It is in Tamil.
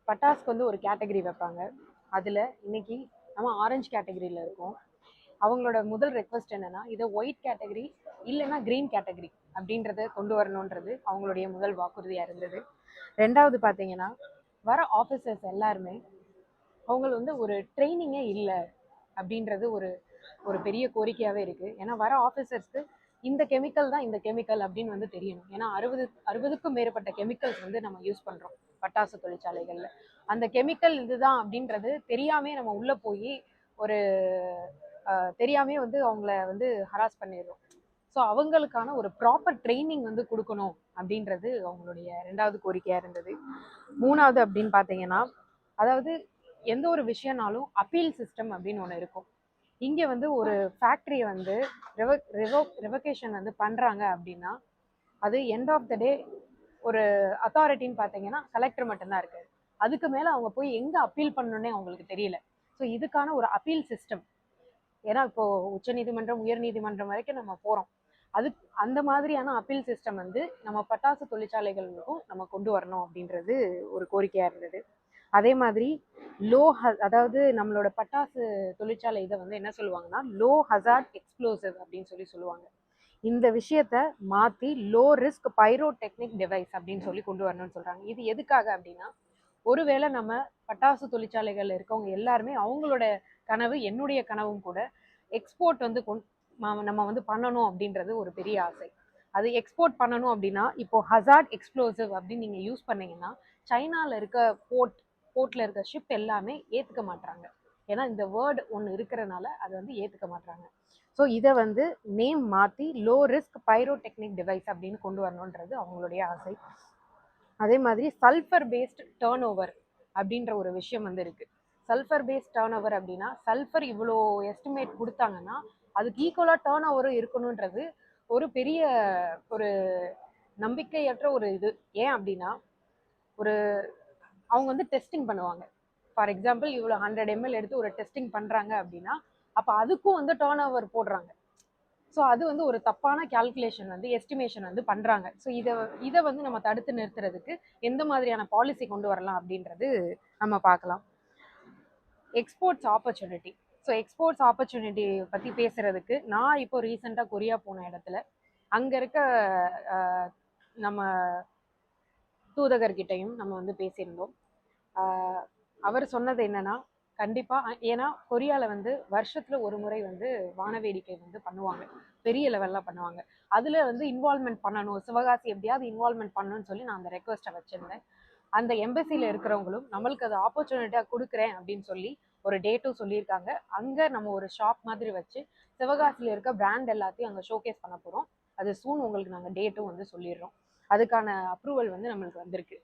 பட்டாஸ்க்கு வந்து ஒரு கேட்டகரி வைப்பாங்க. அதில் இன்னைக்கு நம்ம ஆரஞ்சு கேட்டகரியில் இருக்கோம். அவங்களோட முதல் ரெக்வஸ்ட் என்னன்னா, இதை ஒயிட் கேட்டகரி இல்லைன்னா கிரீன் கேட்டகரி அப்படின்றத கொண்டு வரணுன்றது அவங்களுடைய முதல் வாக்குறுதியாக இருந்தது. ரெண்டாவது பார்த்தீங்கன்னா, வர ஆஃபீஸர்ஸ் எல்லாருமே அவங்க வந்து ஒரு ட்ரைனிங்கே இல்லை அப்படின்றது ஒரு ஒரு பெரிய கோரிக்கையாகவே இருக்குது. ஏன்னா வர ஆஃபீஸர்ஸ்க்கு இந்த கெமிக்கல் தான் இந்த கெமிக்கல் அப்படின்னு வந்து தெரியணும். ஏன்னா 60க்கும் மேற்பட்ட கெமிக்கல்ஸ் வந்து நம்ம யூஸ் பண்ணுறோம் பட்டாசு தொழிற்சாலைகளில். அந்த கெமிக்கல் இதுதான் அப்படின்றது தெரியாமே நம்ம உள்ளே போய் ஒரு தெரியாமே வந்து அவங்கள வந்து ஹராஸ் பண்ணிடுறோம். ஸோ அவங்களுக்கான ஒரு ப்ராப்பர் ட்ரைனிங் வந்து கொடுக்கணும் அப்படின்றது அவங்களுடைய ரெண்டாவது கோரிக்கையாக இருந்தது. மூணாவது அப்படின்னு பார்த்தீங்கன்னா, அதாவது எந்த ஒரு விஷயம்னாலும் அப்பீல் சிஸ்டம் அப்படின்னு ஒன்று இருக்கும். இங்கே வந்து ஒரு ஃபேக்ட்ரியை வந்து ரெவகேஷன் வந்து பண்ணுறாங்க அப்படின்னா, அது எண்ட் ஆஃப் த டே ஒரு அத்தாரிட்டின்னு பார்த்தீங்கன்னா கலெக்டர் மட்டும்தான் இருக்கு. அதுக்கு மேலே அவங்க போய் எங்கே அப்பீல் பண்ணணுன்னே அவங்களுக்கு தெரியல. ஸோ இதுக்கான ஒரு அப்பீல் சிஸ்டம், ஏன்னா இப்போ உச்சநீதிமன்றம் உயர்நீதிமன்றம் வரைக்கும் நம்ம போகிறோம். அது அந்த மாதிரியான அப்பீல் சிஸ்டம் வந்து நம்ம பட்டாசு தொழிற்சாலைகளுக்கும் நம்ம கொண்டு வரணும் அப்படின்றது ஒரு கோரிக்கையாக இருந்தது. அதே மாதிரி அதாவது நம்மளோட பட்டாசு தொழிற்சாலை இதை வந்து என்ன சொல்லுவாங்கன்னா லோ ஹசார்ட் எக்ஸ்ப்ளோசிவ் அப்படின்னு சொல்லுவாங்க. இந்த விஷயத்த மாற்றி லோ ரிஸ்க் பைரோடெக்னிக் டிவைஸ் அப்படின்னு சொல்லி கொண்டு வரணும்னு சொல்கிறாங்க. இது எதுக்காக அப்படின்னா, ஒருவேளை நம்ம பட்டாசு தொழிற்சாலைகள் இருக்கவங்க எல்லாருமே அவங்களோட கனவு, என்னுடைய கனவும் கூட, எக்ஸ்போர்ட் வந்து நம்ம வந்து பண்ணணும் அப்படின்றது ஒரு பெரிய ஆசை. அது எக்ஸ்போர்ட் பண்ணணும் அப்படின்னா, இப்போ ஹசார்ட் எக்ஸ்ப்ளோசிவ் அப்படின்னு நீங்கள் யூஸ் பண்ணீங்கன்னா சைனாவில் இருக்க போர்ட்டில் இருக்க ஷிப் எல்லாமே ஏற்றுக்க மாட்டாங்க. ஏன்னா இந்த வேர்டு ஒன்று இருக்கிறனால அதை வந்து ஏற்றுக்க மாட்டாங்க. ஸோ இதை வந்து நேம் மாற்றி லோ ரிஸ்க் பைரோடெக்னிக் டிவைஸ் அப்படின்னு கொண்டு வரணுன்றது அவங்களுடைய ஆசை. அதே மாதிரி சல்ஃபர் பேஸ்ட் டேர்ன் ஓவர் அப்படின்ற ஒரு விஷயம் வந்து இருக்குது. சல்ஃபர் பேஸ்ட் டேர்ன் ஓவர் அப்படின்னா, சல்ஃபர் இவ்வளோ எஸ்டிமேட் கொடுத்தாங்கன்னா அதுக்கு ஈக்குவலாக டேர்ன் ஓவரும் இருக்கணுன்றது ஒரு பெரிய ஒரு நம்பிக்கையற்ற ஒரு இது. ஏன் அப்படின்னா, ஒரு அவங்க வந்து டெஸ்டிங் பண்ணுவாங்க. ஃபார் எக்ஸாம்பிள் இவ்வளோ 100 ml எடுத்து ஒரு டெஸ்டிங் பண்ணுறாங்க அப்படின்னா, அப்போ அதுக்கும் வந்து டேர்ன் ஓவர் போடுறாங்க. ஸோ அது வந்து ஒரு தப்பான கால்குலேஷன் வந்து எஸ்டிமேஷன் வந்து பண்ணுறாங்க. ஸோ இதை வந்து நம்ம தடுத்து நிறுத்துறதுக்கு எந்த மாதிரியான பாலிசி கொண்டு வரலாம் அப்படின்றது நம்ம பார்க்கலாம். Exports opportunity. So exports opportunity பற்றி பேசுகிறதுக்கு நான் இப்போ ரீசெண்டாக கொரியா போன இடத்துல அங்கே இருக்க நம்ம தூதகர்கிட்டையும் நம்ம வந்து பேசியிருந்தோம். அவர் சொன்னது என்னன்னா, கண்டிப்பாக, ஏன்னா கொரியாவில் வந்து வருஷத்தில் ஒரு முறை வந்து வானவேடிக்கை வந்து பண்ணுவாங்க, பெரிய லெவலில் பண்ணுவாங்க. அதில் வந்து இன்வால்மெண்ட் பண்ணணும், சிவகாசி எப்படியாவது இன்வால்மெண்ட் பண்ணணும்னு சொல்லி நான் அந்த ரெக்வஸ்ட்டை வச்சுருந்தேன். அந்த எம்பசியில் இருக்கிறவங்களும் நம்மளுக்கு அது ஆப்பர்ச்சுனிட்டியாக கொடுக்குறேன் அப்படின்னு சொல்லி ஒரு டேட்டும் சொல்லியிருக்காங்க. அங்கே நம்ம ஒரு ஷாப் மாதிரி வச்சு சிவகாசியில் இருக்க பிராண்ட் எல்லாத்தையும் அங்கே ஷோகேஸ் பண்ண போகிறோம். அது சூன் உங்களுக்கு நாங்கள் டேட்டும் வந்து சொல்லிடுறோம். அதுக்கான அப்ரூவல் வந்து நம்மளுக்கு வந்திருக்கு.